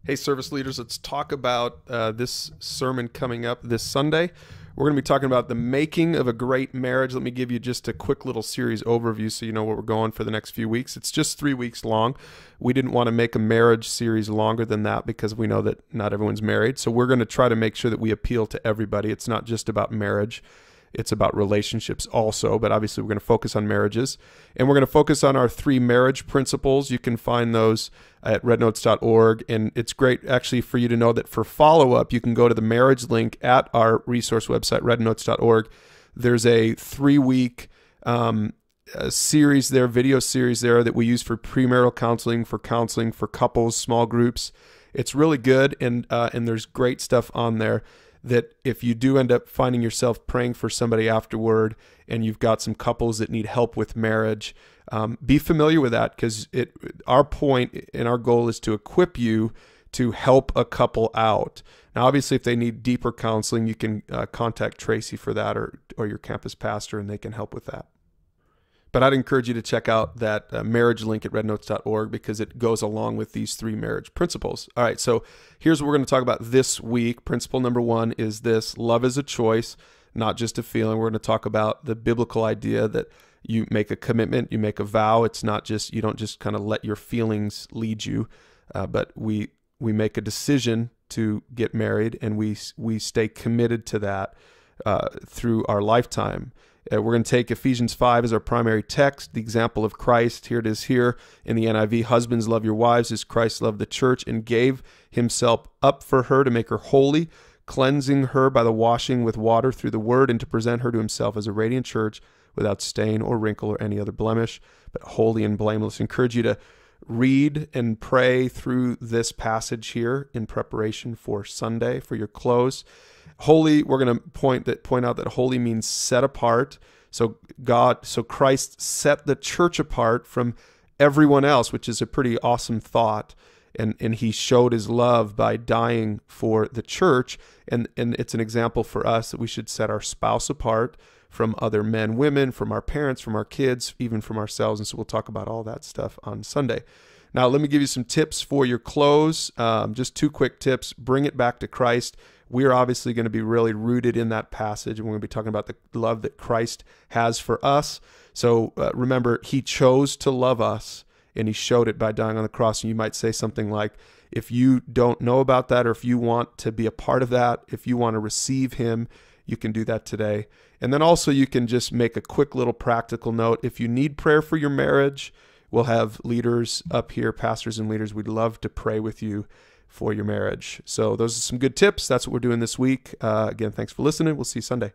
Hey, service leaders, let's talk about this sermon coming up this Sunday. We're going to be talking about the making of a great marriage. Let me give you just a quick little series overview so you know where we're going for the next few weeks. It's just 3 weeks long. We didn't want to make a marriage series longer than that because we know that not everyone's married. So we're going to try to make sure that we appeal to everybody. It's not just about marriage. It's about relationships also, but obviously we're going to focus on marriages. And we're going to focus on our 3 marriage principles. You can find those at rednotes.org. And it's great actually for you to know that for follow-up, you can go to the marriage link at our resource website, rednotes.org. There's a 3-week series there, video series there that we use for premarital counseling for couples, small groups. It's really good, and there's great stuff on there that if you do end up finding yourself praying for somebody afterward and you've got some couples that need help with marriage, be familiar with that, because our point and our goal is to equip you to help a couple out. Now, obviously, if they need deeper counseling, you can contact Tracy for that or your campus pastor, and they can help with that. But I'd encourage you to check out that marriage link at rednotes.org because it goes along with these 3 marriage principles. All right, so here's what we're going to talk about this week. Principle number 1 is this: love is a choice, not just a feeling. We're going to talk about the biblical idea that you make a commitment, you make a vow. It's not just, you don't just kind of let your feelings lead you, but we make a decision to get married, and we stay committed to that through our lifetime. We're going to take Ephesians 5 as our primary text, the example of Christ. Here it is here in the NIV. Husbands, love your wives as Christ loved the church and gave himself up for her to make her holy, cleansing her by the washing with water through the word, and to present her to himself as a radiant church without stain or wrinkle or any other blemish, but holy and blameless. I encourage you to read and pray through this passage here in preparation for Sunday, for your close. Holy, we're going to point out that holy means set apart. So Christ set the church apart from everyone else, which is a pretty awesome thought. And he showed his love by dying for the church. And it's an example for us that we should set our spouse apart from other men, women, from our parents, from our kids, even from ourselves. And so we'll talk about all that stuff on Sunday. Now, let me give you some tips for your close. Just 2 quick tips. Bring it back to Christ. We're obviously going to be really rooted in that passage, and we're going to be talking about the love that Christ has for us. So remember, he chose to love us, and he showed it by dying on the cross. And you might say something like, if you don't know about that, or if you want to be a part of that, if you want to receive him, you can do that today. And then also you can just make a quick little practical note. If you need prayer for your marriage, we'll have leaders up here, pastors and leaders. We'd love to pray with you for your marriage. So those are some good tips. That's what we're doing this week. Again, thanks for listening. We'll see you Sunday.